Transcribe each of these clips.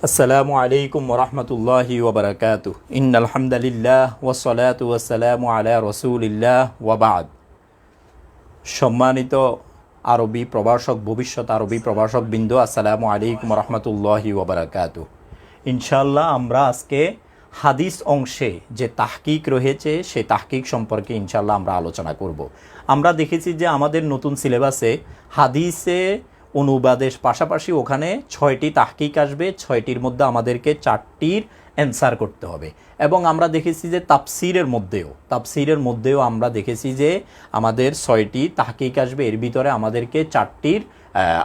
আসসালামু আলাইকুম ওরহমতুল্লাহি ওবরাকাতু ইন্নাল হামদুলিল্লাহ ওয়াসসালাতু ওয়াসসালামু আলা রাসূলিল্লাহ ওয়া বা'দ। সম্মানিত আরবি প্রভাষক, ভবিষ্যৎ আরবি প্রভাষক বিন্দু, আসসালামু আলাইকুম ওরহমতুল্লাহি ওবরাকাতু। ইনশাআল্লাহ আমরা আজকে হাদিস অংশে যে তাহকিক রয়েছে সেই তাহকিক সম্পর্কে ইনশাআল্লাহ আমরা আলোচনা করব। আমরা দেখেছি যে আমাদের নতুন সিলেবাসে হাদিসে অনুবাদের পাশাপাশি ওখানে 6টি তাহকিক আসবে, 6টির মধ্যে আমাদেরকে 4টির অ্যান্সার করতে হবে। এবং আমরা দেখেছি যে তাফসিরের মধ্যেও আমরা দেখেছি যে আমাদের 6টি তাহকিক আসবে, এর ভিতরে আমাদেরকে 4টির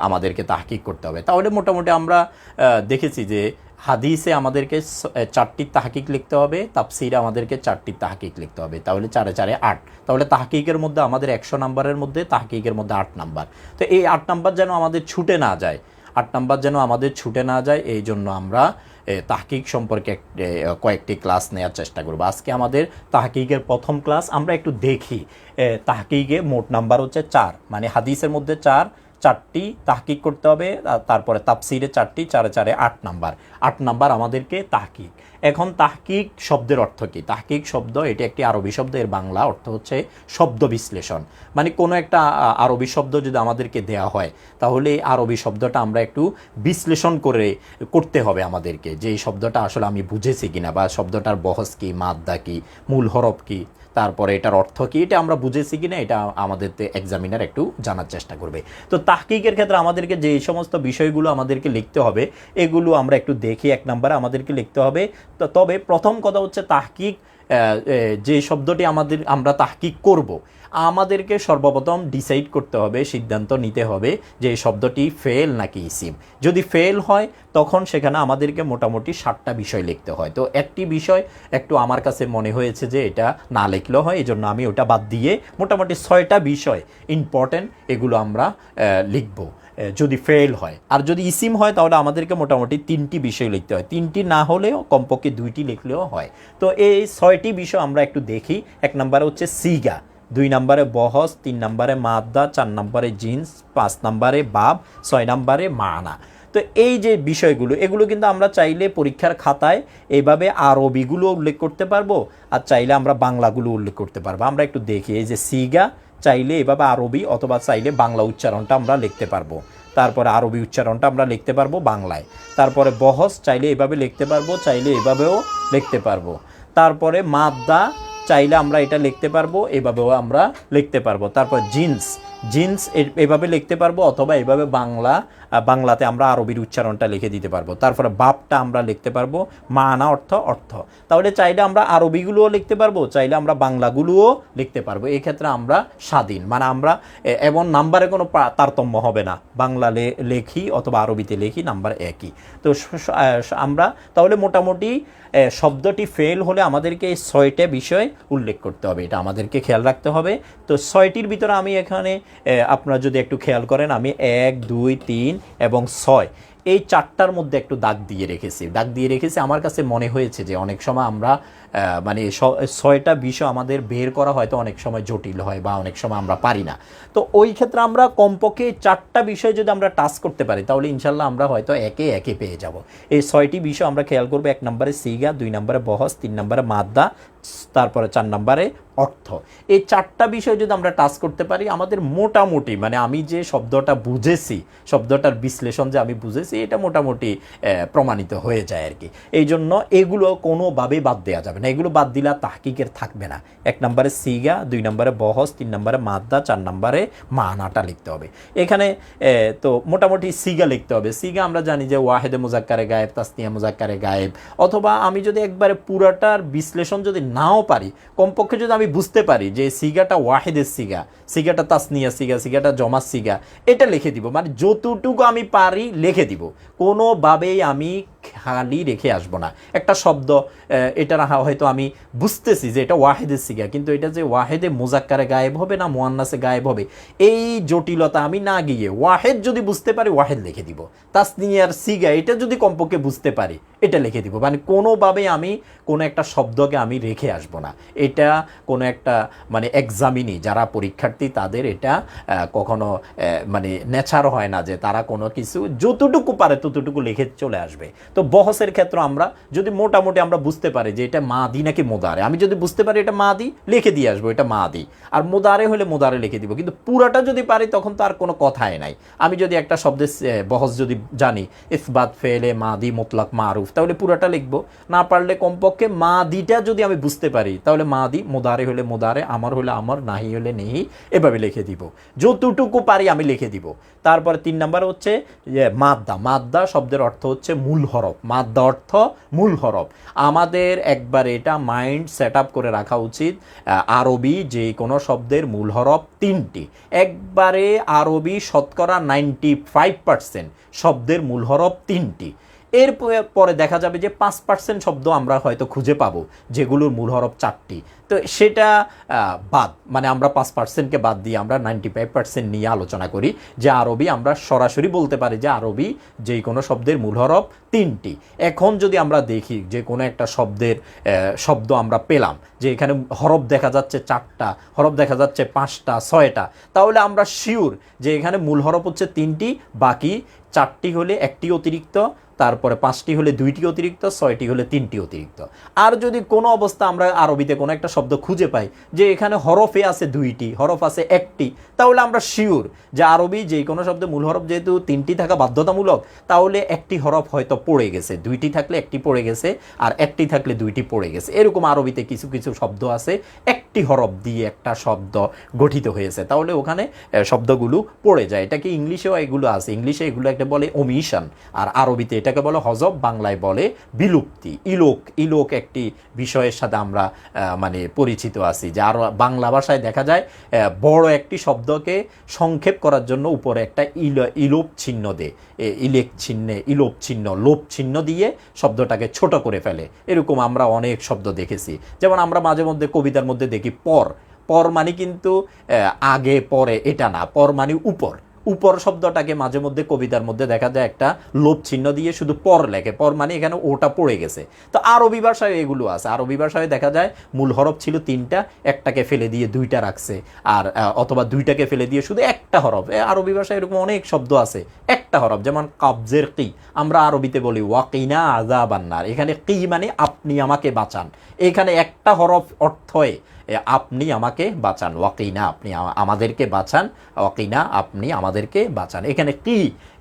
আমাদেরকে তাহকিক করতে হবে। তাহলে মোটামুটি আমরা দেখেছি যে হাদিসে আমাদেরকে 4টি তাহকিক লিখতে হবে, তাফসিরে আমাদেরকে 4টি তাহকিক লিখতে হবে। তাহলে 4 4 8। তাহলে তাহকিকের মধ্যে আমাদের 100 নাম্বারের মধ্যে তাহকিকের মধ্যে 8 নাম্বার। তো এই 8 নাম্বার যেন আমাদের ছুটে না যায়, 8 নাম্বার যেন আমাদের ছুটে না যায়, এই জন্য আমরা তাহকিক সম্পর্কে কয়েকটি ক্লাস নেওয়ার চেষ্টা করব। আজকে আমাদের তাহকিকের প্রথম ক্লাস। আমরা একটু দেখি তাহকিকে মোট নাম্বার হচ্ছে 4, মানে হাদিসের মধ্যে 4টি তাহকিক করতে হবে, তারপরে তাফসিরে 4টি, 4 4 8 নাম্বার। 8 নাম্বার আমাদেরকে তাহকিক। এখন তাহকিক শব্দের অর্থ কী? তাহকিক শব্দ এটি একটি আরবি শব্দ, এর বাংলা অর্থ হচ্ছে শব্দ বিশ্লেষণ। মানে কোনো একটা আরবি শব্দ যদি আমাদেরকে দেওয়া হয়, তাহলে এই আরবি শব্দটা আমরা একটু বিশ্লেষণ করতে হবে আমাদেরকে, যে এই শব্দটা আসলে আমি বুঝেছি কিনা, বা শব্দটার বহস কী, মাদ্দা কী, মূল হরফ কী, তারপরে এটার অর্থ কী, এটা আমরা বুঝেছি কিনা, এটা আমাদের এক্সামিনার একটু জানার চেষ্টা করবে। তো তাহকিকের ক্ষেত্রে আমাদেরকে যে সমস্ত বিষয়গুলো আমাদেরকে লিখতে হবে, এগুলো আমরা একটু দেখি। 1 নম্বরে আমাদেরকে লিখতে হবে। তবে প্রথম কথা হচ্ছে তাহকিক, যে শব্দটি আমরা তাহকিক করব, আমাদেরকে সর্বপ্রথম ডিসাইড করতে হবে, সিদ্ধান্ত নিতে হবে যে এই শব্দটি ফেল নাকি ইসিম। যদি ফেল হয় তখন সেখানে আমাদেরকে মোটামুটি 7টা বিষয় লিখতে হয়। তো একটি বিষয় একটু আমার কাছে মনে হয়েছে যে এটা না লিখলেও হয়, এই জন্য আমি ওটা বাদ দিয়ে মোটামুটি 6টা বিষয় ইম্পর্টেন্ট, এগুলো আমরা লিখব যদি ফেল হয়। আর যদি ইসিম হয় তাহলে আমাদেরকে মোটামুটি 3টি বিষয় লিখতে হয়, 3টি না হলেও কমপক্ষে 2টি লিখলেও হয়। তো এই 6টি বিষয় আমরা একটু দেখি। 1 নম্বরে হচ্ছে সিগা, 2 নম্বরে বহস, 3 নম্বরে মাদ্দা, 4 নম্বরে জিন্স, 5 নম্বরে বাব, 6 নম্বরে মানা। তো এই যে বিষয়গুলো, এগুলো কিন্তু আমরা চাইলে পরীক্ষার খাতায় এইভাবে আরবিগুলো উল্লেখ করতে পারবো, আর চাইলে আমরা বাংলাগুলো উল্লেখ করতে পারবো। আমরা একটু দেখি, এই যে সিগা চাইলে এভাবে আরবি অথবা চাইলে বাংলা উচ্চারণটা আমরা লিখতে পারবো, তারপরে আরবি উচ্চারণটা আমরা লিখতে পারবো বাংলায়। তারপরে বহস চাইলে এভাবে লিখতে পারবো, চাইলে এভাবেও লিখতে পারবো। তারপরে মাদ্দা চাইলে আমরা এটা লিখতে পারবো, এভাবেও আমরা লিখতে পারবো। তারপর জিন্স এভাবে লিখতে পারবো, অথবা এভাবে বাংলাতে আমরা আরবির উচ্চারণটা লিখে দিতে পারবো। তারপরে বাপটা আমরা লিখতে পারবো, মানা অর্থ। তাহলে চাইলে আমরা আরবিগুলোও লিখতে পারবো, চাইলে আমরা বাংলাগুলোও লিখতে পারবো। এই ক্ষেত্রে আমরা স্বাধীন, মানে আমরা এমন নাম্বারে কোনো তারতম্য হবে না, বাংলা লেখি অথবা আরবিতে লেখি, নাম্বার একই। তো আমরা তাহলে মোটামুটি শব্দটি ফেল হলে আমাদেরকে এই 6টা বিষয় উল্লেখ করতে হবে, এটা আমাদেরকে খেয়াল রাখতে হবে। তো 6টির ভিতরে আমি এখানে আপনারা যদি একটু খেয়াল করেন, আমি 1 2 3 এবং 6 এই 4টার মধ্যে একটু দাগ দিয়ে রেখেছি। আমার কাছে মনে হয়েছে যে অনেক সময় আমরা মানে 6টা বিষয় আমাদের বের করা হয়তো অনেক সময় জটিল হয়, বা অনেক সময় আমরা পারি না। তো ওই ক্ষেত্রে আমরা কমপক্ষে 4টা বিষয় যদি আমরা টাচ করতে পারি, তাহলে ইনশাল্লাহ আমরা হয়তো একে পেয়ে যাব। এই 6টি বিষয় আমরা খেয়াল করবো। 1 নম্বরে সিগা, 2 নম্বরে বহস, 3 নম্বরে মাদ্দা, তারপরে 4 নম্বরে অর্থ। এই 4টা বিষয় যদি আমরা টাচ করতে পারি, আমাদের মোটামুটি, মানে আমি যে শব্দটা বুঝেছি, শব্দটার বিশ্লেষণ যে আমি বুঝেছি, এটা মোটামুটি প্রমাণিত হয়ে যায় আর কি। এই জন্য এগুলো কোনোভাবেই বাদ দেওয়া যাবে না, এগুলো বাদ দিলে তাহকিকের থাকবে না। 1 নম্বরে সিগা, 2 নম্বরে বহস, 3 নম্বরে মাদ্দা, 4 নম্বরে মানাটা লিখতে হবে। এখানে তো মোটামুটি সিগা লিখতে হবে। সিগা আমরা জানি যে ওয়াহেদে মুজাক্কারে গায়েব, তাসনিয়া মুজাক্কারে গায়েব। অথবা আমি যদি একবারে পুরাটার বিশ্লেষণ যদি নাও পারি, কমপক্ষে যদি আমি বুঝতে পারি যে সিগাটা ওয়াহেদের সিগাটা তাসনিয়া সিগাটা জমা সিগা, এটা লিখে দিব। মানে যতটুকু আমি পারি লিখে দিব, কোনোভাবেই আমি খালি রেখে আসবো না। একটা শব্দ এটা হয়তো আমি বুঝতেছি যে এটা ওয়াহেদের সিগা, কিন্তু এটা যে ওয়াহেদে মুজাক্কারে গায়েব হবে না মুয়ান্নাসে গায়েব হবে, এই জটিলতা আমি না গিয়ে ওয়াহেদ যদি বুঝতে পারি ওয়াহেদ লিখে দিব, তাসনিয়ার সিগা এটা যদি কমপক্ষে বুঝতে পারি এটা লিখে দিব। মানে কোনোভাবে আমি কোনো একটা শব্দকে আমি রেখে আসবো না। এটা কোনো একটা মানে এক্সামিনি যারা পরীক্ষার্থী তাদের এটা কখনো মানে নেচার হয় না যে তারা কোনো কিছু যতটুকু পারে ততটুকু লিখে চলে আসবে। তো তো বহসের ক্ষেত্রে আমরা যদি মোটামুটি আমরা বুঝতে পারি যে এটা মাদি নাকি মোদারে, আমি যদি বুঝতে পারি এটা মাদি, লিখে দিয়ে আসবো এটা মাদি, আর মোদারে হলে মোদারে লিখে দিব। কিন্তু পুরাটা যদি পারি তখন তো আর কোনো কথাই নাই। আমি যদি একটা শব্দের বহস যদি জানি, ইসবাত ফেলে মাদি মুতলাক মারুফ, তাহলে পুরাটা লিখবো। না পারলে কমপক্ষে মাদিটা যদি আমি বুঝতে পারি তাহলে মাদি, মোদারে হলে মোদারে, আমার হলে আমার, নাহি হলে নেহি, এভাবে লিখে দিব। যতটুকু পারি আমি লিখে দিব। তারপরে 3 নাম্বার হচ্ছে যে মাদ্দা। মাদ্দা শব্দের অর্থ হচ্ছে মূল হরফ। মাদ্দা অর্থ মূল হরফ। আমাদের একবার এটা মাইন্ড সেট আপ করে রাখা উচিত, আরবি যে কোনো শব্দের মূল হরফ 3টি। একবারে আরবি শতকরা 95% শব্দের মূল হরফ 3টি। এর পরে দেখা যাবে যে 5% শব্দ আমরা হয়তো খুঁজে পাবো যেগুলোর মূল হরফ 4টি। তো সেটা বাদ, মানে আমরা 5%কে বাদ দিয়ে আমরা 95% নিয়ে আলোচনা করি যে আরবি আমরা সরাসরি বলতে পারি যে আরবি যে কোনো শব্দের মূল হরফ 3টি। এখন যদি আমরা দেখি যে কোনো একটা শব্দের শব্দ আমরা পেলাম যে এখানে হরফ দেখা যাচ্ছে 4টা, হরফ দেখা যাচ্ছে 5টা, 6টা, তাহলে আমরা শিওর যে এখানে মূল হরফ হচ্ছে 3টি, বাকি 4টি হলে 1টি অতিরিক্ত, তারপরে 5টি হলে 2টি অতিরিক্ত, 6টি হলে 3টি অতিরিক্ত। আর যদি কোনো অবস্থা আমরা আরবিতে কোনো একটা শব্দ খুঁজে পাই যে এখানে হরফে আছে 2টি, হরফ আছে 1টি, তাহলে আমরা শিওর যে আরবি যে কোনো শব্দে মূল হরফ যেহেতু 3টি থাকা বাধ্যতামূলক, তাহলে 1টি হরফ হয়তো পড়ে গেছে, 2টি থাকলে 1টি পড়ে গেছে, আর 1টি থাকলে 2টি পড়ে গেছে। এরকম আরবিতে কিছু কিছু শব্দ আছে 1টি হরফ দিয়ে একটা শব্দ গঠিত হয়েছে, তাহলে ওখানে শব্দগুলো পড়ে যায়। এটাকে ইংলিশেও এগুলো আছে, ইংলিশে এগুলো একটা বলে ওমিশন, আর আরবিতে এটাকে বলে হজব, বাংলায় বলে বিলুপ্তি। ইলোক, ইলোক একটি বিষয়ের সাথে আমরা মানে পরিচিত আছি, যে আরও বাংলা ভাষায় দেখা যায় বড় একটি শব্দকে সংক্ষেপ করার জন্য উপরে একটা ইলোপ চিহ্ন দেয়, ইলেক চিহ্নে ইলোপ চিহ্ন, লোপ চিহ্ন দিয়ে শব্দটাকে ছোট করে ফেলে। এরকম আমরা অনেক শব্দ দেখেছি। যেমন আমরা মাঝে মধ্যে কবিতার মধ্যে দেখি পর, পর মানে কিন্তু আগে পরে এটা না, পর মানে উপর। উপর শব্দটাকে মাঝে মধ্যে কবিতার মধ্যে দেখা যায় একটা লোপ চিহ্ন দিয়ে শুধু পর লেখে, পর মানে এখানে ওটা পড়ে গেছে। তো আরবি ভাষায় এগুলো আছে। আরবি ভাষায় দেখা যায় মূল হরফ ছিল 3টা, একটাকে ফেলে দিয়ে 2টা রাখছে, আর অথবা 2টাকে ফেলে দিয়ে শুধু একটা হরফ। আরবি ভাষায় এরকম অনেক শব্দ আছে একটা হরফ, যেমন কাবজের কি, আমরা আরবিতে বলি ওয়াকিনা আযাবান্নার, এখানে কি মানে আপনি আমাকে বাঁচান। এখানে একটা হরফ অর্থে আপনি আমাকে বাঁচান, ওয়াকিনা আপনি আমাদেরকে বাঁচান, ওয়াকিনা আপনি আমাদেরকে বাঁচান, এখানে কি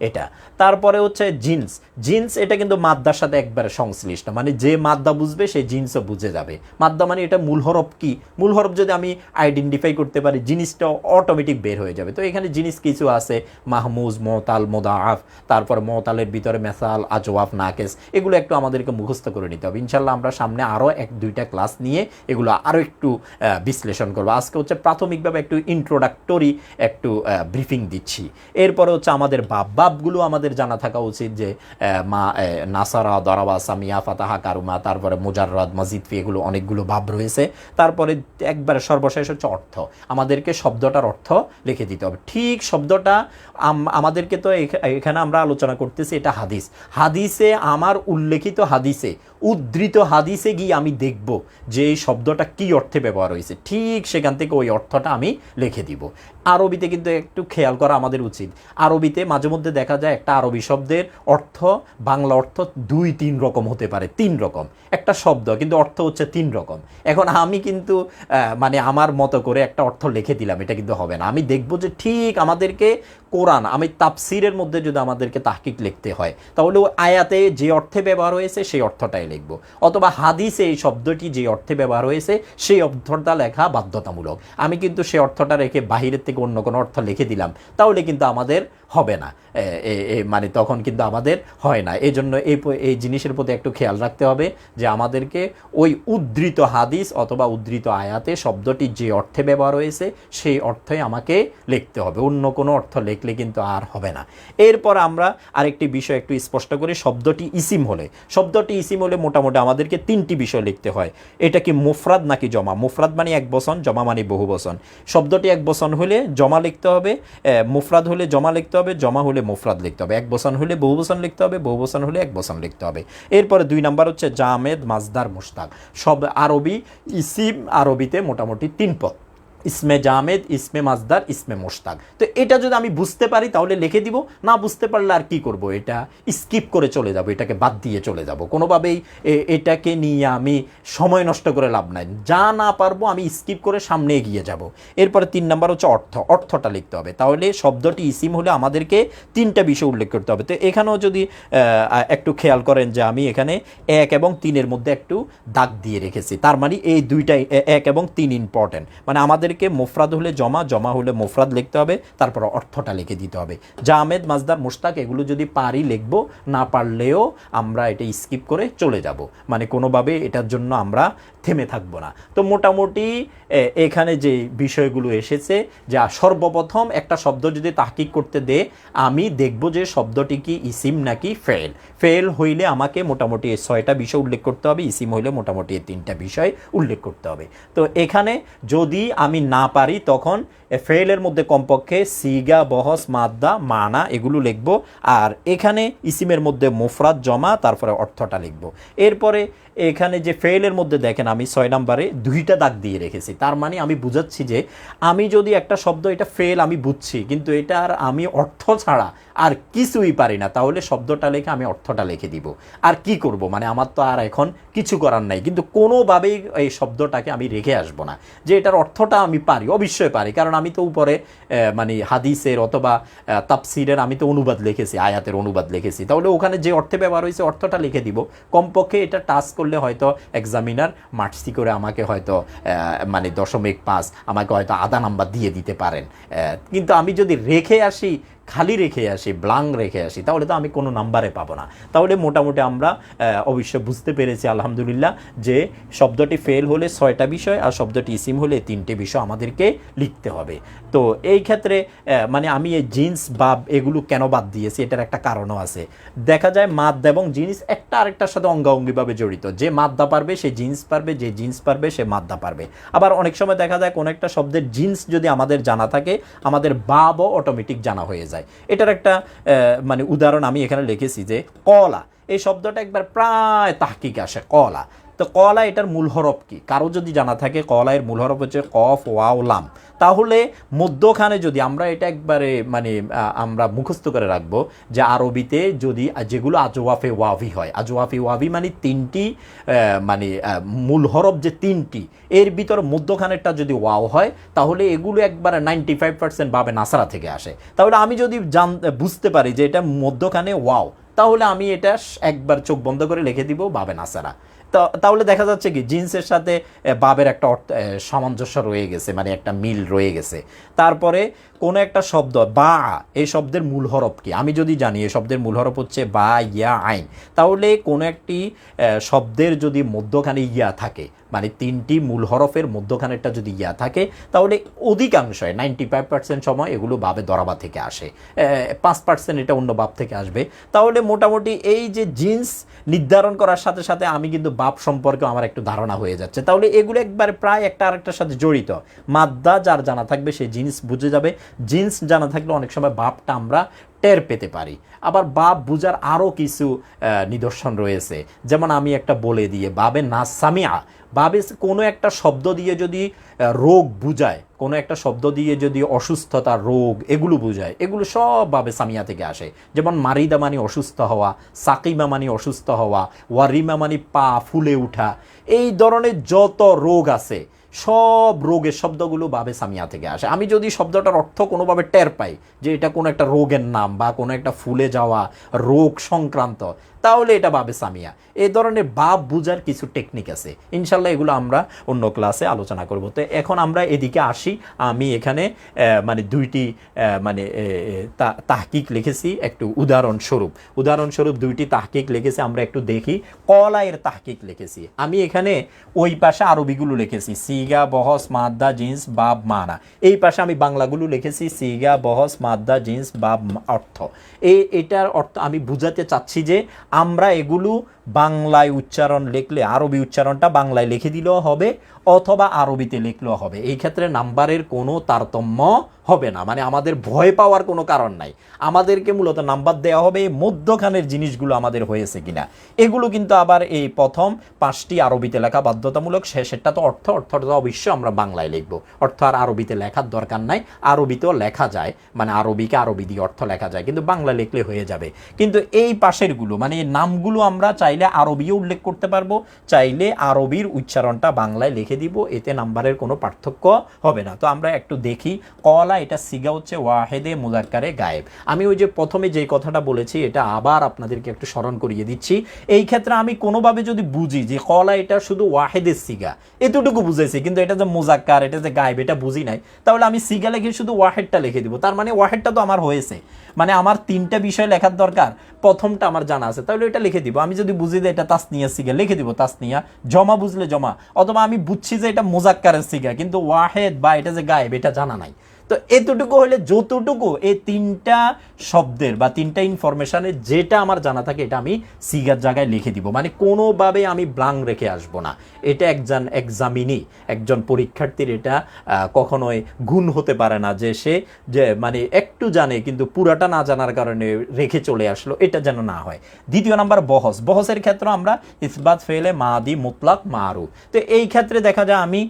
এটা। তারপরে হচ্ছে জিন্স। জিন্স এটা কিন্তু মাদ্দার সাথে একবারে সংশ্লিষ্ট, মানে যে মাদ্দা বুঝবে সেই জিন্সও বুঝে যাবে। মাদ্দা মানে এটা মূল হরফ কি, মূল হরফ যদি আমি আইডেন্টিফাই করতে পারি জিনিসটা অটোমেটিক বের হয়ে যাবে। তো এখানে জিনিস কিছু আছে, মাহমুজ, মতাল, মোদাআফ, তারপর মতালের ভিতরে মেসাল, আজওয়াফ, নাকেস, এগুলো একটু আমাদেরকে মুখস্থ করে নিতে হবে। ইনশাল্লাহ আমরা সামনে আরও 1-2টা ক্লাস নিয়ে এগুলো আরও একটু বিশ্লেষণ করবো। আজকে হচ্ছে প্রাথমিকভাবে একটু ইন্ট্রোডাক্টরি একটু ব্রিফিং দিচ্ছি। এরপরে হচ্ছে আমাদের বাবগুলো আমাদের জানা থাকা উচিত, যে মা, নাসারা, দরাবা, সামিয়া, ফাতাহা, কারুমা, তারপরে মুজাররাদ, মজিদফি, এগুলো অনেকগুলো বাব রয়েছে। তারপরে একবারে সর্বশেষ হচ্ছে অর্থ। আমাদেরকে শব্দটার অর্থ লিখে দিতে হবে। ঠিক শব্দটা আমাদেরকে তো এখানে আমরা আলোচনা করতেছি এটা হাদিস, হাদিসে আমার উল্লেখিত হাদিসে, উদ্ধৃত হাদিসে গিয়ে আমি দেখব যে এই শব্দটা কি অর্থে ব্যবহার হয়েছে, ঠিক সেখান থেকে ওই অর্থটা আমি লিখে দিব। আরবিতে কিন্তু একটু খেয়াল করা আমাদের উচিত, আরবিতে মাঝে মধ্যে দেখা যায় একটা আরবি শব্দের অর্থ, বাংলা অর্থ 2-3 রকম হতে পারে, 3 রকম একটা শব্দ কিন্তু অর্থ হচ্ছে 3 রকম। এখন আমি কিন্তু মানে আমার মতো করে একটা অর্থ লিখে দিলাম, এটা কিন্তু হবে না। আমি দেখব যে ঠিক আমাদেরকে কোরআন, আমি তাফসিরের মধ্যে যদি আমাদেরকে তাহকিক লিখতে হয় তাহলে ওই আয়াতে যে অর্থে ব্যবহার হয়েছে সেই অর্থটাই লিখব, অথবা হাদিসে এই শব্দটি যে অর্থে ব্যবহার হয়েছে সেই অর্থটা লেখা বাধ্যতামূলক। আমি কিন্তু সেই অর্থটা রেখে বাহিরের থেকে অন্য কোনো অর্থ লিখে দিলাম, তাহলে কিন্তু আমাদের হবে না, মানে তখন কিন্তু আমাদের হয় না। এই জন্য এই জিনিসের প্রতি একটু খেয়াল রাখতে হবে যে আমাদেরকে ওই উদ্ধৃত হাদিস অথবা উদ্ধৃত আয়াতে শব্দটি যে অর্থে ব্যবহার হয়েছে সেই অর্থই আমাকে লিখতে হবে, অন্য কোনো অর্থ লিখলে কিন্তু আর হবে না। এরপর আমরা আরেকটি বিষয় একটু স্পষ্ট করি, শব্দটি ইসিম হলে, শব্দটি ইসিম হলে মোটামুটি আমাদেরকে 3টি বিষয় লিখতে হয়। এটা কি মুফরাদ নাকি জমা? মুফরাদ মানে এক বচন, জমা মানে বহু বচন। শব্দটি এক বচন হলে জমা লিখতে হবে, মুফরাদ হলে জমা লিখতে হবে, জমা হলে মুফরাদ লিখতে হবে, এক বচন হলে বহু বচন লিখতে হবে, বহু বচন হলে এক বচন লিখতে হবে। এরপরে 2 নাম্বার হচ্ছে জামেদ, মাজদার, মুশতাক। সব আরবি ইসিম আরবিতে মোটামুটি 3 পদ। ইসমে জামেদ, ইসমে মাজদার, ইসমে মুশতাক। তো এটা যদি আমি বুঝতে পারি তাহলে লিখে দিব, না বুঝতে পারলে আর কি করব, এটা স্কিপ করে চলে যাব, এটাকে বাদ দিয়ে চলে যাব। কোনোভাবেই এটাকে নিয়ে আমি সময় নষ্ট করে লাভ নাই, যা না পারবো আমি স্কিপ করে সামনে এগিয়ে যাব। এরপরে 3 নাম্বার হচ্ছে অর্থটা লিখতে হবে। তাহলে শব্দটি ইসিম হলে আমাদেরকে 3টা বিষয় উল্লেখ করতে হবে। তো এখানেও যদি একটু খেয়াল করেন যে আমি এখানে 1 এবং 3-এর মধ্যে একটু দাগ দিয়ে রেখেছি, তার মানে এই দুইটাই 1 এবং 3 ইম্পর্টেন্ট। মানে আমাদেরকে মুফরাদ হলে জমা, জমা হলে মুফরাদ লিখতে হবে, তারপর অর্থটা লিখে দিতে হবে। জামেদ, মাজদার, মুশতাক এগুলো যদি পারি লিখবো, না পারলেও আমরা এটা স্কিপ করে চলে যাব, মানে কোনোভাবে এটার জন্য আমরা থেমে থাকবো না। তো মোটামুটি এখানে যে বিষয়গুলো এসেছে, যা সর্বপ্রথম একটা শব্দ যদি তাহকিক করতে দে, আমি দেখব যে শব্দটি কি ইসিম নাকি ফেল। ফেল হইলে আমাকে মোটামুটি এই 6টা বিষয় উল্লেখ করতে হবে, ইসিম হইলে মোটামুটি এই 3টা বিষয় উল্লেখ করতে হবে। তো এখানে যদি আমি না পারি তখন ফেলের মধ্যে কমপক্ষে সিগা, বহস, মাদ্দা, মানা এগুলো লিখব, আর এখানে ইসিমের মধ্যে মুফরাদ, জমা, তারপরে অর্থটা লিখব। এরপরে এখানে যে ফেলের মধ্যে দেখেন আমি 6 নম্বরে 2টা দাগ দিয়ে রেখেছি, তার মানে আমি বুঝাচ্ছি যে আমি যদি একটা শব্দ এটা ফেল আমি বুঝছি, কিন্তু এটা আর আমি অর্থ ছাড়া আর কিছুই পারি না, তাহলে শব্দটা লিখে আমি অর্থটা লিখে দিব। আর কি করব, মানে আমার তো আর এখন কিছু করার নাই, কিন্তু কোনোভাবেই এই শব্দটাকে আমি রেখে আসবো না যে এটার অর্থটা আমি পারি, অবশ্যই পারি, কারণ আমি তো উপরে মানে হাদিসের অথবা তাফসিরের আমি তো অনুবাদ লিখেছি, আয়াতের অনুবাদ লিখেছি, তাহলে ওখানে যে অর্থে ব্যবহার হয়েছে অর্থটা লিখে দিব। কমপক্ষে এটা টাচ করলে হয়তো এক্সামিনার মার্কসি করে আমাকে হয়তো মানে 0.5 আমাকে হয়তো আধা নাম্বার দিয়ে দিতে পারেন। কিন্তু আমি যদি রেখে আসি, খালি রেখে আসি, ব্লাঙ্ক রেখে আসি, তাহলে তো আমি কোনো নাম্বারে পাবো না। তাহলে মোটামুটি আমরা অবশ্য বুঝতে পেরেছি আলহামদুলিল্লাহ যে শব্দটি ফেল হলে 6টা বিষয়, আর শব্দটি ইসিম হলে 3টে বিষয় আমাদেরকে লিখতে হবে। তো এই ক্ষেত্রে মানে আমি এই জিন্স বাব এগুলো কেন বাদ দিয়েছি, এটার একটা কারণও আছে। দেখা যায় মাদ্দা এবং জিন্স একটা আরেকটার সাথে অঙ্গাঅঙ্গিভাবে জড়িত, যে মাদ্দা পারবে সে জিন্স পারবে, যে জিন্স পারবে সে মাদ্দা পারবে। আবার অনেক সময় দেখা যায় কোনো একটা শব্দের জিন্স যদি আমাদের জানা থাকে, আমাদের বাবও অটোমেটিক জানা হয়ে যায়। এটার একটা মানে উদাহরণ আমি এখানে লিখেছি যে কলা, এই শব্দটা একবার প্রায় তাহকিক আসে, কলা। তো কলা এটার মূল হরফ কি, কারো যদি জানা থাকে কলা এর মূল হরফ হচ্ছে কফ, ওয়াও, লাম, তাহলে মধ্যখানে যদি আমরা এটা একবারে মানে আমরা মুখস্থ করে রাখবো যে আরবিতে যদি যেগুলো আজওয়াফে ওয়াভি হয়, আজওয়াফে ওয়াভি মানে 3টি মানে মূল হরফ যে 3টি, এর ভিতর মধ্যখানেরটা যদি ওয়াও হয়, তাহলে এগুলো একবারে 95% বাবে নাসারা থেকে আসে। তাহলে আমি যদি বুঝতে পারি যে এটা মধ্যখানে ওয়াও, তাহলে আমি এটা একবার চোখ বন্ধ করে লিখে দিব বাবে নাসারা। তাহলে দেখা যাচ্ছে কি জিন্সের সাথে বাবের একটা সামঞ্জস্য রয়ে গেছে, মানে একটা মিল রয়ে গেছে। তারপরে কোনো একটা শব্দ বা, এই শব্দের মূল হরফ কি, আমি যদি জানি এই শব্দের মূল হরফ হচ্ছে বা, ইয়া, আইন, তাহলে কোনো একটি শব্দের যদি মধ্যখানে ইয়া থাকে, মানে 3টি মূল হরফের মধ্যখানেরটা যদি ইয়া থাকে, তাহলে অধিকাংশই 95% সময় এগুলো বাবে দরাবা থেকে আসে, 5% এটা অন্য বাব থেকে আসবে। তাহলে মোটামুটি এই যে জিন্স নির্ধারণ করার সাথে সাথে আমি কিন্তু বাপ সম্পর্কে আমার একটু ধারণা হয়ে যাচ্ছে। তাহলে এগুলো একবার প্রায় একটা আরেকটার সাথে জড়িত। মাদ্দা যার জানা থাকবে সে জিন্স বুঝে যাবে, জিন্স জানা থাকলে অনেক সময় বাপটা আমরা টের পেতে পারি। আবার বাপ বুঝার আরও কিছু নিদর্শন রয়েছে, যেমন আমি একটা বলে দিয়ে বাবে না সামিয়া, বাবে কোনো একটা শব্দ দিয়ে যদি রোগ বুঝায়, কোনো একটা শব্দ দিয়ে যদি অসুস্থতা, রোগ এগুলো বুঝায়, এগুলো সব বাবে সামিয়া থেকে আসে। যেমন মারিদা মানে অসুস্থ হওয়া, সাকিমা মানে অসুস্থ হওয়া, ওয়ারিমা মানে পা ফুলে ওঠা, এই ধরনের যত রোগ আছে সব রোগের শব্দগুলো বাবে সামিয়া থেকে আসে। আমি যদি শব্দটার অর্থ কোনোভাবে টের পাই যে এটা কোনো একটা রোগের নাম বা কোনো একটা ফুলে যাওয়া রোগ সংক্রান্ত, তাহলে এটা বাবে সামিয়া। এই ধরনের বাপ বুঝার কিছু টেকনিক আছে, ইনশাল্লাহ এগুলো আমরা অন্য ক্লাসে আলোচনা করব। তো এখন আমরা এদিকে আসি, আমি এখানে মানে 2টি মানে তাহকিক লিখেছি, একটু উদাহরণস্বরূপ 2টি তাহকিক লিখেছি, আমরা একটু দেখি। কলা এর তাহকিক লিখেছি আমি এখানে, ওই পাশে আরবিগুলো লিখেছি সিগা, বহস, মাদ্দা, জিন্স, বাব, মানা। এই পাশে আমি বাংলাগুলো লিখেছি সিগা, বহস, মাদ্দা, জিন্স, বাব, অর্থ। এটার অর্থ আমি বুঝাতে চাচ্ছি যে আমরা এগুলো বাংলায় উচ্চারণ লিখলে আরবি উচ্চারণটা বাংলায় লিখে দিলেও হবে অথবা আরবিতে লিখলেও হবে। এই ক্ষেত্রে নাম্বারের কোনো তারতম্য হবে না, মানে আমাদের ভয় পাওয়ার কোনো কারণ নাই। আমাদেরকে মূলত নাম্বার দেওয়া হবে মধ্যখানের জিনিসগুলো আমাদের হয়েছে কিনা। এগুলো কিন্তু আবার এই প্রথম 5টি আরবিতে লেখা বাধ্যতামূলক, শেষেরটা তো অর্থটা অবশ্যই আমরা বাংলায় লিখব। অর্থ আর আরবিতে লেখার দরকার নাই, আরবিতেও লেখা যায়, মানে আরবিকে আরবি দিয়ে অর্থ লেখা যায়, কিন্তু বাংলা লিখলে হয়ে যাবে। কিন্তু এই পাশেরগুলো মানে এই নামগুলো আমরা চাইলে আরবিও উল্লেখ করতে পারবো, চাইলে আরবির উচ্চারণটা বাংলায় লিখে দিব, এতে নাম্বারের কোনো পার্থক্য হবে না। তো আমরা একটু দেখি কলা, এটা সিগা হচ্ছে ওয়াহেদে মুজাক্কারে গায়েব। আমি ওই যে প্রথমে যে কথাটা বলেছি এটা আবার আপনাদেরকে একটু স্মরণ করিয়ে দিচ্ছি। এই ক্ষেত্রে আমি কোনোভাবে যদি বুঝি যে কলা এটা শুধু ওয়াহেদের সিগা, এতটুকু বুঝেছি, কিন্তু এটা যে মুজাক্কার, এটা যে গায়েব, এটা বুঝি নাই, তাহলে আমি সিগা লিখে শুধু ওয়াহেদটা লিখে দিব। তার মানে ওয়াহেদটা তো আমার হয়েছে, মানে আমার 3টা বিষয় লেখার দরকার, প্রথমটা আমার জানা আছে, তাহলে এটা লিখে দিব। আমি যদি বুঝি যে এটা তাসনিয়া সিগা, লিখে দিব তাসনিয়া। জমা বুঝলে জমা, অথবা আমি বুঝছি যে এটা মুজাক্কারের সিগা, কিন্তু ওয়াহেদ বা এটা যে গায়েব এটা জানা নাই। তো এতটুকু হলে যতটুকু এই 3টা শব্দের বা 3টা ইনফরমেশনের যেটা আমার জানা থাকে এটা আমি সিগার জায়গায় লিখে দিব, মানে কোনোভাবে আমি ব্লাঙ্ক রেখে আসব না। এটা একজন এক্সামিনি, একজন পরীক্ষার্থীর এটা কখনোই গুণ হতে পারে না যে সে যে মানে একটু জানে কিন্তু পুরাটা না জানার কারণে রেখে চলে আসলো, এটা যেন না হয়। দ্বিতীয় নাম্বার বহসের ক্ষেত্রে আমরা ইসবাত ফেলে মাদি মুতলাক মারুফ। তো এই ক্ষেত্রে দেখা যায় আমি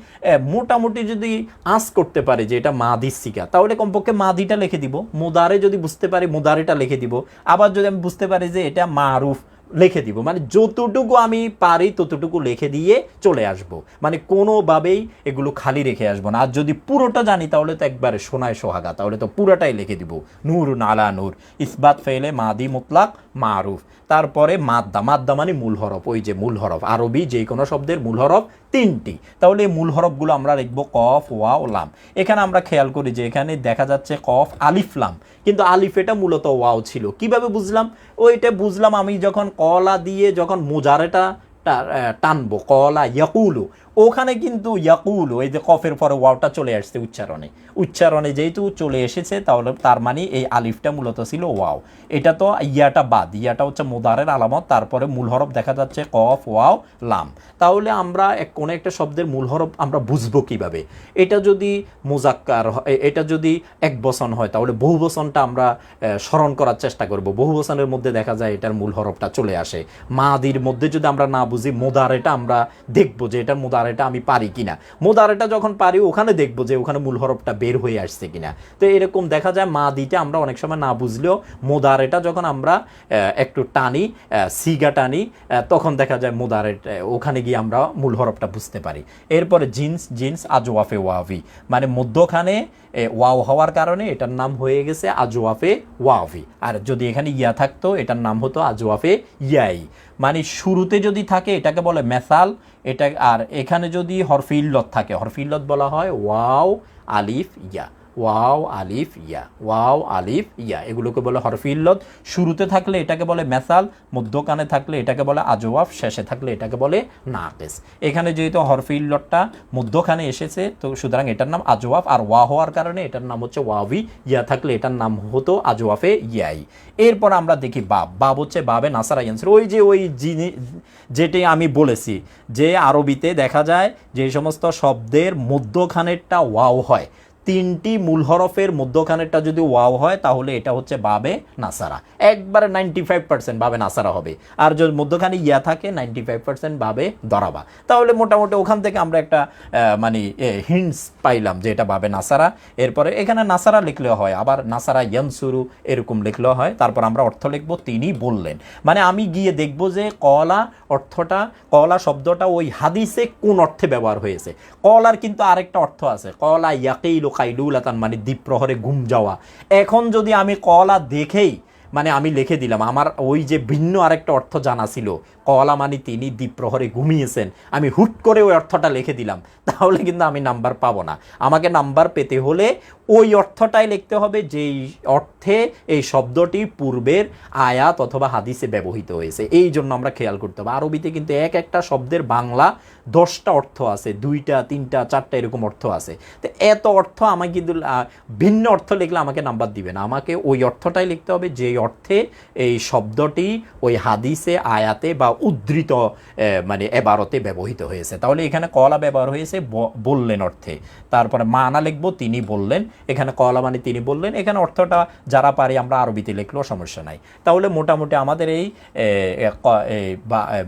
মোটামুটি যদি আঁচ করতে পারি যে এটা মাদি সিগা, তাহলে কমপক্ষে মাদিটা লিখে দিব। মুদারে যদি বুঝতে পারি মুদারেটা লিখে দিব। আবার যদি আমি বুঝতে পারি যে এটা মারুফ, লিখে দিব। মানে যতটুকু আমি পারি ততটুকু লিখে দিয়ে চলে আসব, মানে কোনোভাবেই এগুলো খালি রেখে আসবো না। আর যদি পুরোটা জানি তাহলে তো একবারে সোনায় সোহাগা, তাহলে তো পুরোটাই লিখে দিব। নূর নালা নূর, ইসবাত ফেলে মাদি মুতলাক মারুফ। তারপরে মাদ্দা মানে মূল হরফ, ওই যে মূল হরফ, আরবি যে কোনো শব্দের মূল হরফ 3টি, তাহলে এই মূল হরফগুলো আমরা লিখবো কফ ওয়াও লাম। এখানে আমরা খেয়াল করি যে এখানে দেখা যাচ্ছে কফ আলিফ লাম, কিন্তু আলিফ এটা মূলত ওয়াও ছিল। কিভাবে বুঝলাম? ওইটা বুঝলাম আমি যখন কলা দিয়ে যখন মুজারেটা টানবো, কলা ইয়াকুলু, ওখানে কিন্তু ইয়াকুলু এই যে কফের পরে ওয়াওটা চলে আসছে উচ্চারণে যেহেতু চলে এসেছে, তাহলে তার মানে এই আলিফটা মূলত ছিল ওয়াও। এটা তো ইয়াটা বাদ, ইয়াটা হচ্ছে মুদারের আলামত, তারপরে মূল হরফ দেখা যাচ্ছে কফ ওয়াও লাম। তাহলে আমরা কোনো একটা শব্দের মূল হরফ আমরা বুঝবো কিভাবে? এটা যদি মুজাক্কার, এটা যদি এক বচন হয় তাহলে বহু বচনটা আমরা স্মরণ করার চেষ্টা করব। বহু বচনের মধ্যে দেখা যায় এটার মূল হরফটা চলে আসে। মাদির মধ্যে যদি আমরা না বুঝি মুদারেটা আমরা দেখবো যে এটার মুদারেটা আমি পারি কিনা। মুদারেটা যখন পারি ওখানে দেখবো যে ওখানে মূল হরফটা বের হয়ে আসছে কিনা। তো এরকম দেখা যায় মাদিটা আমরা অনেক সময় না বুঝলেও মুদারেটা যখন আমরা একটু টানি, সিগা টানি, তখন দেখা যায় মুদারেট ওখানে গিয়ে আমরা মূল হরফটা বুঝতে পারি। এরপরে জিন্স আজওয়াফে ওয়াভি, মানে মধ্যখানে ওয়াও হওয়ার কারণে এটার নাম হয়ে গেছে আজওয়াফে ওয়াভি। আর যদি এখানে ইয়া থাকতো এটার নাম হতো আজওয়াফে ইয়াই। মানে শুরুতে যদি থাকে এটাকে বলে মেসাল, এটা। আর এখানে যদি হরফে ইল্লত থাকে, হরফে ইল্লত বলা হয় ওয়াও আলিফ ইয়া, ওয়াও আলিফ ইয়া, ওয়াও আলিফ ইয়া, এগুলোকে বলে হরফে ইল্লত। শুরুতে থাকলে এটাকে বলে মেসাল, মধ্যখানে থাকলে এটাকে বলে আজওয়াফ, শেষে থাকলে এটাকে বলে নাকিস। এখানে যেহেতু হরফে ইল্লতটা মধ্যখানে এসেছে, তো সুতরাং এটার নাম আজওয়াফ। আর ওয়া হওয়ার কারণে এটার নাম হচ্ছে ওয়াভি, ইয়া থাকলে এটার নাম হতো আজওয়াফে ইয়াই। এরপর আমরা দেখি বাব হচ্ছে বাবে নাসারা ইয়ানসুর। ওই যে যেটি আমি বলেছি যে আরবিতে দেখা যায় যে সমস্ত শব্দের মধ্যখানেরটা ওয়াও হয়, 3টি মূল হরফের মধ্যখানেরটা যদি ওয়াও হয় তাহলে এটা হচ্ছে বাবে নাসারা, একবারে 95% বাবে নাসারা হবে। আর যদি মধ্যখানে ইয়া থাকে 95% বাবে দরাবা। তাহলে মোটামুটি ওখান থেকে আমরা একটা মানে হিন্টস পাইলাম যে এটা বাবে নাসারা। এরপরে এখানে নাসারা লিখলেও হয়, আবার নাসারা ইয়ানসুরু এরকম লিখলেও হয়। তারপর আমরা অর্থ লিখবো তিনি বললেন, মানে আমি গিয়ে দেখবো যে কলা শব্দটা ওই হাদিসে কোন অর্থে ব্যবহার হয়েছে। কলার কিন্তু আরেকটা অর্থ আছে, কলা ইয়াকিলু কাইলুলাতান, মানে দ্বীপ্রহরে ঘুম যাওয়া। এখন যদি আমি কলা দেখেই মানে আমি লিখে দিলাম, আমার ওই যে ভিন্ন আরেকটা অর্থ জানা ছিল, কলা মানে তিনি দ্বীপ্রহরে ঘুমিয়েছেন, আমি হুট করে ওই অর্থটা লিখে দিলাম, তাহলে কিন্তু আমি নাম্বার পাবো না। আমাকে নাম্বার পেতে হলে ওই অর্থটাই লিখতে হবে যেই অর্থে এই শব্দটি পূর্বের আয়াত অথবা হাদিসে ব্যবহৃত হয়েছে। এই জন্য আমরা খেয়াল করতে হবে আরবিতে কিন্তু একটা শব্দের বাংলা 10টা অর্থ আছে, 2টা 3টা 4টা এরকম অর্থ আছে। তো এত অর্থ আমাকে কিন্তু ভিন্ন অর্থ লিখলে আমাকে নাম্বার দিবে না, আমাকে ওই অর্থটাই লিখতে হবে যেই অর্থে এই শব্দটি ওই হাদিসে আয়াতে বা উদ্ধৃত মানে এবারতে ব্যবহৃত হয়েছে। তাহলে এখানে কলা ব্যবহার হয়েছে বললেন অর্থে, তারপরে মানা লিখবো তিনি বললেন, এখানে কলা মানে তিনি বললেন, এখানে অর্থটা যারা পারি আমরা আরবিতে লিখলেও সমস্যা নাই। তাহলে মোটামুটি আমাদের এই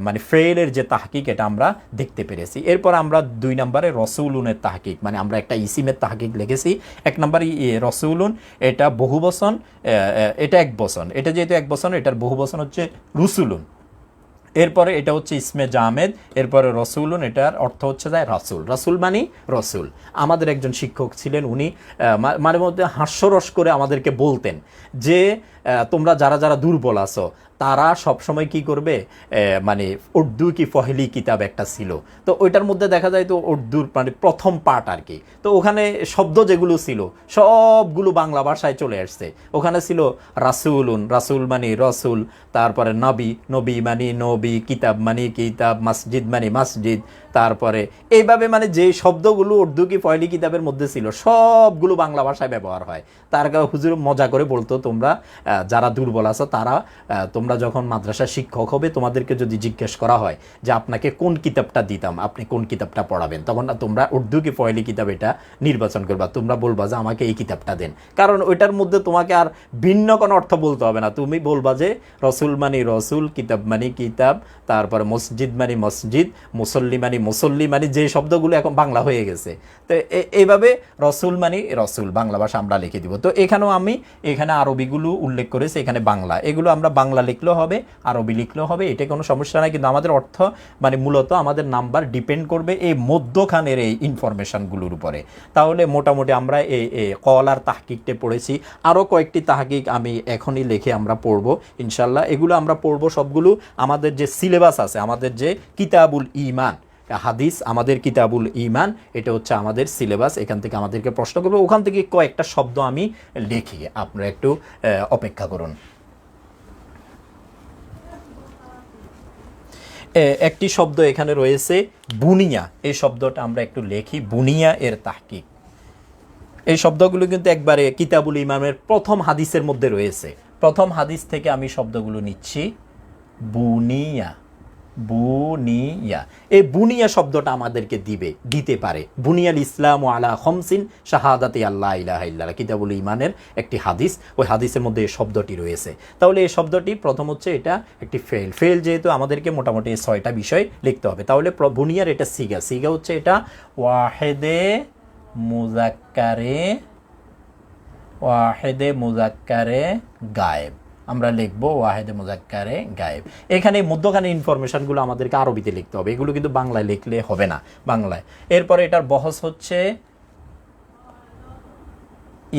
মানে ফেলের যে তাহকিক এটা আমরা দেখতে পেরেছি। এরপর আমরা 2 নম্বরে রসুলুনের তাহকিক, মানে আমরা একটা ইসিমের তাহকিক লিখেছি। 1 নম্বর রসুলুন, এটা বহু বচন, এটা এক বচন, এটা যেহেতু এক বচন এটার বহু বচন হচ্ছে রুসুলুন। এরপরে এটা হচ্ছে ইসমে জামেদ, এরপরে রসুলুন, এটার অর্থ হচ্ছে যায় রাসুল। রাসুল মানে রসুল। আমাদের একজন শিক্ষক ছিলেন, উনি মাঝে মধ্যে হাস্যরস করে আমাদেরকে বলতেন যে তোমরা যারা যারা দুর্বল আছো তারা সবসময় কি করবে, মানে উর্দু কি পহেলি কিতাব একটা ছিল, তো ওইটার মধ্যে দেখা যায় তো উর্দুর মানে প্রথম পার্ট আর কি, তো ওখানে শব্দ যেগুলো ছিল সবগুলো বাংলা ভাষায় চলে আসছে। ওখানে ছিল রাসুলুন, রাসুল মানে রসুল, তারপরে নবী, নবী মানে নবী, কিতাব মানে কিতাব, মসজিদ মানে মসজিদ, তারপরে এইভাবে মানে যে শব্দগুলো উর্দু কি পহেলি কিতাবের মধ্যে ছিল সবগুলো বাংলা ভাষায় ব্যবহার হয়। তার হুজুর মজা করে বলতো, তোমরা যারা দুর্বল আছো তারা তোমরা যখন মাদ্রাসার শিক্ষক হবে তোমাদেরকে যদি জিজ্ঞেস করা হয় যে আপনাকে কোন কিতাবটা দিতাম, আপনি কোন কিতাবটা পড়াবেন, তখন তোমরা উর্দু কি পহেলি কিতাব এটা নির্বাচন করবা, তোমরা বলবা যে আমাকে এই কিতাবটা দেন, কারণ ওইটার মধ্যে তোমাকে আর ভিন্ন কোনো অর্থ বলতে হবে না। তুমি বলবা যে রসুল মানে রসুল, কিতাব মানে কিতাব, তারপরে মসজিদ মানে মসজিদ, মুসল্লি মানে মুসল্লি, মানে যে শব্দগুলো এখন বাংলা হয়ে গেছে, তো এইভাবে রসুল মানে রসুল বাংলা ভাষা আমরা লিখে দিব। তো এখানেও আমি এখানে আরবিগুলো উল্লেখ করেছি, এখানে বাংলা, এগুলো আমরা বাংলা লিখলেও হবে আরবি লিখলেও হবে, এটা কোনো সমস্যা নাই। কিন্তু আমাদের অর্থ মানে মূলত আমাদের নাম্বার ডিপেন্ড করবে এই মধ্যখানের এই ইনফরমেশনগুলোর উপরে। তাহলে মোটামুটি আমরা এই কলার তাহকিকটা পড়েছি, আরও কয়েকটি তাহকিক আমি এখনই লিখে আমরা পড়ব ইনশাল্লাহ। এগুলো আমরা পড়ব সবগুলো আমাদের যে সিলেবাস আছে, আমাদের যে কিতাবুল ঈমান হাদিস, আমাদের কিতাবুল ঈমান, এটা হচ্ছে আমাদের সিলেবাস। এখান থেকে আমাদেরকে প্রশ্ন করবে, ওখান থেকে কয়েকটা শব্দ আমি লিখি, আপনারা একটু অপেক্ষা করুন। একটি শব্দ এখানে রয়েছে বুনিয়া, এই শব্দটা আমরা একটু লিখি, বুনিয়া এর তাহকিক। এই শব্দগুলো কিন্তু একবারে কিতাবুল ঈমানের প্রথম হাদিসের মধ্যে রয়েছে। প্রথম হাদিস থেকে আমি শব্দগুলো নিচ্ছি। বুনিয়া, বুনিয়া, এই বুনিয়া শব্দটা আমাদেরকে দিতে পারে। বুনিয়াল ইসলাম আলা খমসিন শাহাদাতি আল্লাহ ইলাহা ইল্লাল্লাহ, কিতাবুল ঈমানের একটি হাদিস, ওই হাদিসের মধ্যে এই শব্দটি রয়েছে। তাহলে এই শব্দটি প্রথম হচ্ছে এটা একটি ফেল যেহেতু আমাদেরকে মোটামুটি 6টা বিষয় লিখতে হবে। তাহলে বুনিয়ার এটা সিগা হচ্ছে এটা ওয়াহেদে মুজাক্কারে গায়েব, আমরা লিখবো ওয়াহেদে মুজাক্কারে গায়েব। এখানে মধ্যখানে ইনফরমেশনগুলো আমাদেরকে আরবিতে লিখতে হবে, এগুলো কিন্তু বাংলায় লিখলে হবে না, বাংলায়। এরপরে এটার বহস হচ্ছে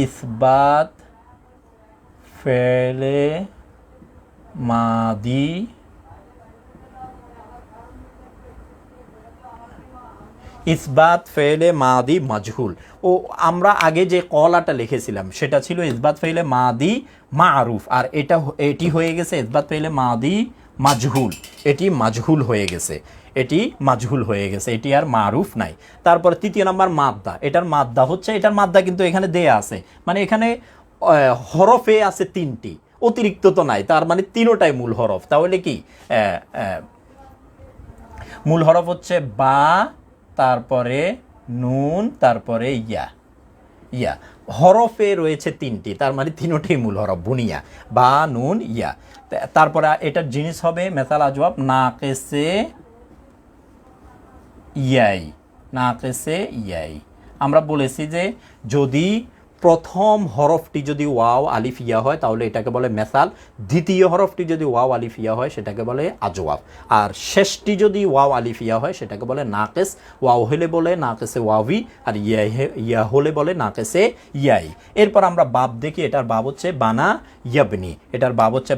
ইসবাত ফেলে মাদি, ইসবাত ফেলে মাদি মাজহুল। ও আমরা আগে যে কলাটা লিখেছিলাম সেটা ছিল ইসবাত ফেলে মাদি মারুফ, আর এটি হয়ে গেছে ইসবাত ফেলে মাদি মাজহুল, এটি মাজহুল হয়ে গেছে, এটি মাজহুল হয়ে গেছে, এটি আর মারুফ নাই। তারপর 3 নম্বর মাদ্দা, এটার মাদ্দা হচ্ছে, এটার মাদ্দা কিন্তু এখানে দেয়া আছে, মানে এখানে হরফে আছে 3টি, অতিরিক্ত তো নাই, তার মানে 3টাই মূল হরফ। তাহলে কি মূল হরফ হচ্ছে বা, তারপরে নুন, তারপরে ইয়া, হরফে রয়েছে 3টি, তার মানে 3টাই মূল হরফ, বুনিয়া, বা নুন ইয়া। তারপরে এটার জিনিস হবে মেসাল আজওয়াব নাকেসে ইয়াই। আমরা বলেছি যে যদি প্রথম হরফটি যদি ওয়াও আলিফ ইয়া হয় তাহলে এটাকে বলে মেসাল, দ্বিতীয় হরফটি যদি ওয়াও আলিফ ইয়া হয় সেটাকে বলে আজওয়াব, আর শেষটি যদি ওয়াও আলিফ ইয়া হয় সেটাকে বলে নাকেস। ওয়াও হলে বলে নাকেসে ওয়াবি, আর ইয়া হলে বলে নাকেসে ইয়াই। এরপর আমরা বাব দেখি, এটার বাব হচ্ছে বানা ইয়াবনি, এটার বাব হচ্ছে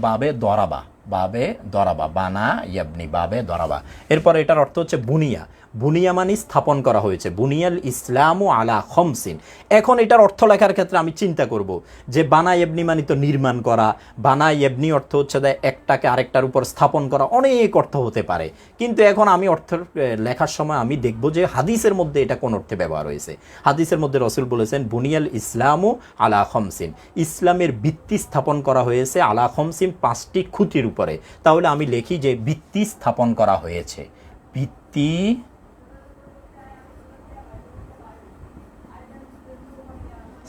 বাবে দরাবা, বাবে দরাবা, বানা ইয়াবনি বাবে দরাবা। এরপরে এটার অর্থ হচ্ছে বুনিয়া। বুনিয়া মানে স্থাপন করা হয়েছে, বুনিয়াল ইসলামু আলা খমসিন। এখন এটার অর্থ লেখার ক্ষেত্রে আমি চিন্তা করব যে বানা ইবনি মানে তো নির্মাণ করা, বানা ইবনি অর্থ হচ্ছে একটাকে আরেকটার উপর স্থাপন করা, অনেক অর্থ হতে পারে। কিন্তু এখন আমি অর্থ লেখার সময় আমি দেখব যে হাদিসের মধ্যে এটা কোন অর্থে ব্যবহার হয়েছে। হাদিসের মধ্যে রসুল বলেছেন বুনিয়াল ইসলামু আলা খমসিন, ইসলামের ভিত্তি স্থাপন করা হয়েছে আলা খমসিন, 5টি খুঁটির উপরে। তাহলে আমি লিখি যে ভিত্তি স্থাপন করা হয়েছে, ভিত্তি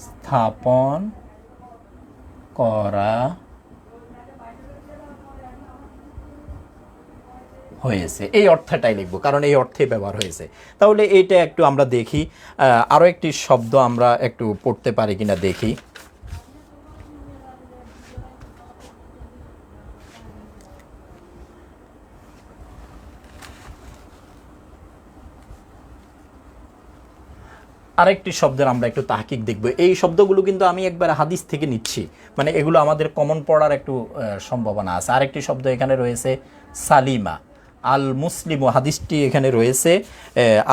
স্থাপন করা হয়েছে, এই অর্থটাই লিখবো কারণ এই অর্থে ব্যবহার হয়েছে। তাহলে এইটা একটু আমরা দেখি, আরও একটি শব্দ আমরা একটু পড়তে পারি কিনা দেখি। আরেকটি শব্দের আমরা একটু তাহকিক দেখব। এই শব্দগুলো কিন্তু আমি একবার হাদিস থেকে নিচ্ছি, মানে এগুলো আমাদের কমন পড়ার একটু সম্ভাবনা আছে। আরেকটি শব্দ এখানে রয়েছে সালিমা। আল মুসলিমু, হাদিসটি এখানে রয়েছে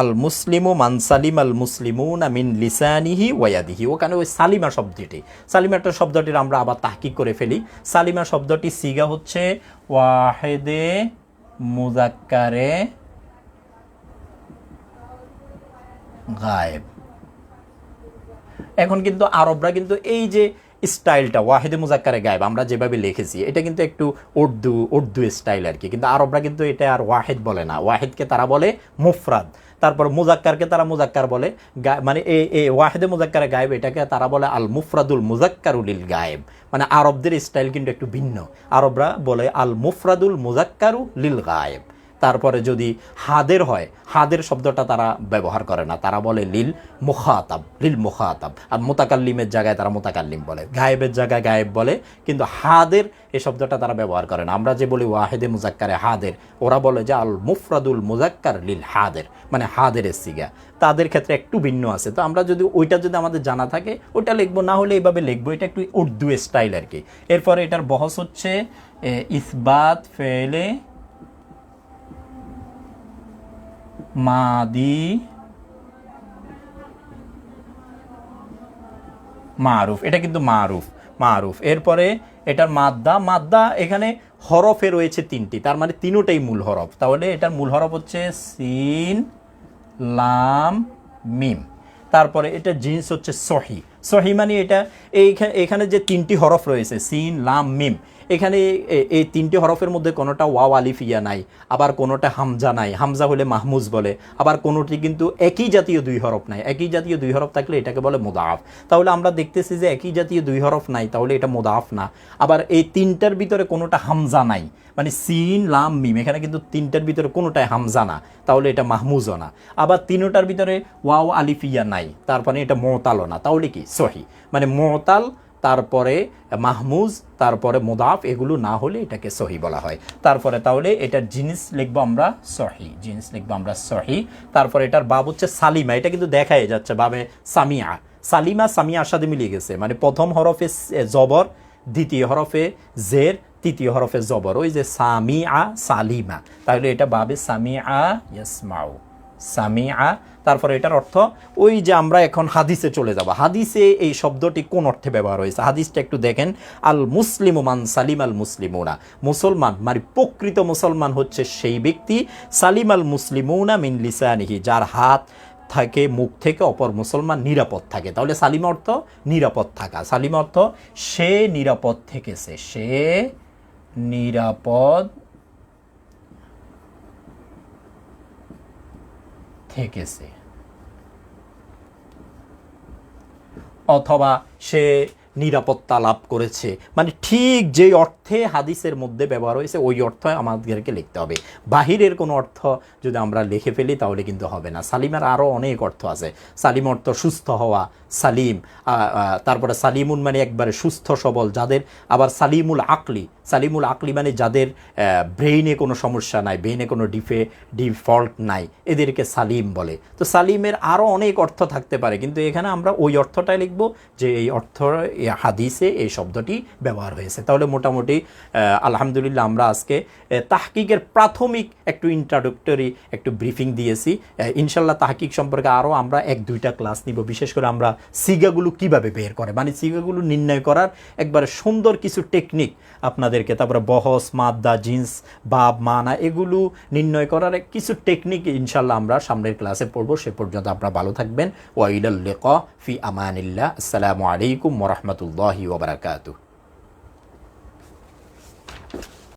আল মুসলিমু মান সালিম আল মুসলিমুনা মিন লিসানিহি ওয়ায়াদিহি। ওখানে ওই সালিমা শব্দটি, সালিমাটা শব্দটির আমরা আবার তাহকিক করে ফেলি। সালিমা শব্দটি সিগা হচ্ছে ওয়াহেদে মুজাক্কারে গায়েব। এখন কিন্তু আরবরা কিন্তু এই যে স্টাইলটা ওয়াহেদে মুজাক্কারে গায়েব আমরা যেভাবে লিখেছি, এটা কিন্তু একটু উর্দু স্টাইল আর কি। কিন্তু আরবরা কিন্তু এটা আর ওয়াহেদ বলে না, ওয়াহেদকে তারা বলে মুফরাদ। তারপর মুজাক্কারকে তারা মুজাক্কার বলে, মানে এই ওয়াহেদে মুজাক্কারে গায়েব এটাকে তারা বলে আল মুফরাদুল মুজাক্কারুলিল গায়েব। মানে আরবদের স্টাইল কিন্তু একটু ভিন্ন, আরবরা বলে আল মুফরাদুল মুজাক্কারু লিল গায়েব। তারপরে যদি হাদের হয়, হাদের শব্দটা তারা ব্যবহার করে না, তারা বলে লিল মুখাতাব, লিল মুখাতাব। আর মোতাকাল্লিমের জায়গায় তারা মোতাকাল্লিম বলে, গায়েবের জায়গায় গায়েব বলে, কিন্তু হাদের এই শব্দটা তারা ব্যবহার করে না। আমরা যে বলি ওয়াহেদে মুজাক্কারে হাদের, ওরা বলে যে আল মুফরাদুল মুজাক্কার লিল হাদের, মানে হাদের সিগা। তাদের ক্ষেত্রে একটু ভিন্ন আছে। তো আমরা যদি ওইটা যদি আমাদের জানা থাকে ওইটা লিখবো, না হলে এইভাবে লিখবো। এটা একটু উর্দু স্টাইল আর কি। এরপরে এটার বহস হচ্ছে ইসবাত ফেলে মাদি মারুফ, এটা কিন্তু মারুফ। এরপরে এটার মাদ্দা এখানে হরফে রয়েছে 3টি, তার মানে তিনোটাই মূল হরফ। তাহলে এটার মূল হরফ হচ্ছে সিন লাম মিম। তারপরে এটা জিন্স হচ্ছে সহি মানে এটা এখানে যে 3টি হরফ রয়েছে সিন লাম মিম, এখানে এই 3টি হরফের মধ্যে কোনোটা ওয়াও আলিফ ইয়া নাই, আবার কোনোটা হামজা নাই, হামজা হলে মাহমুজ বলে, আবার কোনোটি কিন্তু একই জাতীয় 2 হরফ নাই। একই জাতীয় 2 হরফ থাকলে এটাকে বলে মুদাফ। তাহলে আমরা দেখতেছি যে একই জাতীয় 2 হরফ নাই, তাহলে এটা মুদাফ না। আবার এই 3টার ভিতরে কোনোটা হামজা নাই, মানে সিন লাম মিম, এখানে কিন্তু 3টার ভিতরে কোনোটাই হামজা না, তাহলে এটা মাহমুজও না। আবার 3টার ভিতরে ওয়াও আলিফ ইয়া নাই, তারপরে এটা মুতালও না, তাহলে কি সহি। মানে মুতাল, তারপরে মাহমুজ, তারপরে মুদাফ, এগুলো না হলে এটাকে সহি বলা হয়। তারপরে তাহলে এটার জিনিস লিখবো আমরা সহি। তারপরে এটার বাব হচ্ছে সালিমা, এটা কিন্তু দেখাই যাচ্ছে বাবে সামিয়ার সাথে মিলিয়ে গেছে। মানে প্রথম হরফে জবর, দ্বিতীয় হরফে জের, তৃতীয় হরফে জবর, ওই যে সালিমা। তাহলে এটা বাবে সামিআ। তারপরে এটার অর্থ ওই যে আমরা এখন হাদিসে চলে যাব। হাদিসে এই শব্দটি কোন অর্থে ব্যবহার হয়েছে হাদিসটা একটু দেখেন। আল মুসলিমু মান সালিম আল মুসলিমুনা, মুসলমান মানে প্রকৃত মুসলমান হচ্ছে সেই ব্যক্তি, সালিম আল মুসলিমুনা মিন লিসানিহি, যার হাত থাকে, মুখ থেকে অপর মুসলমান নিরাপদ থাকে। তাহলে সালিম অর্থ নিরাপদ থাকা, সালিম অর্থ সে নিরাপদ থেকেছে, সে নিরাপদ থেকেছে, অথবা সে নিরাপত্তা লাভ করেছে। মানে ঠিক যে অর্থে হাদিসের মধ্যে ব্যবহার হয়েছে ওই অর্থ আমাদেরকে লিখতে হবে। বাহিরের কোনো অর্থ যদি আমরা লিখে ফেলি তাহলে কিন্তু হবে না। সালিমের আরও অনেক অর্থ আছে। সালিম অর্থ সুস্থ হওয়া, সালিম। তারপরে সালিমুন মানে একবারে সুস্থ সবল যাদের। আবার সালিমুল আকলি মানে যাদের ব্রেইনে কোনো সমস্যা নাই, ব্রেইনে কোনো ডিফল্ট নাই, এদেরকে সালিম বলে। তো সালিমের আরও অনেক অর্থ থাকতে পারে, কিন্তু এখানে আমরা ওই অর্থটাই লিখব যে এই অর্থ হাদিসে এই শব্দটি ব্যবহার হয়েছে। তাহলে মোটামুটি মোটামুটি আলহামদুলিল্লাহ আমরা আজকে তাহকিকের প্রাথমিক একটু ইন্ট্রোডাক্টরি একটু ব্রিফিং দিয়েছি। ইনশাল্লাহ তাহকিক সম্পর্কে আরও আমরা 1-2টা ক্লাস নিব। বিশেষ করে আমরা সিগাগুলো কিভাবে বের করে, মানে সিগাগুলো নির্ণয় করার একবারে সুন্দর কিছু টেকনিক আপনাদেরকে, তারপরে বহস, মাদ্দা, জিন্স, বাব, মানা এগুলো নির্ণয় করার কিছু টেকনিক ইনশাল্লাহ আমরা সামনের ক্লাসে পড়বো। সে পর্যন্ত আপনারা ভালো থাকবেন। ওয়া ইলাল লিকা ফি আমানিল্লাহ। আসসালামু আলাইকুম ওয়া রাহমাতুল্লাহি ওয়া বারাকাতুহু।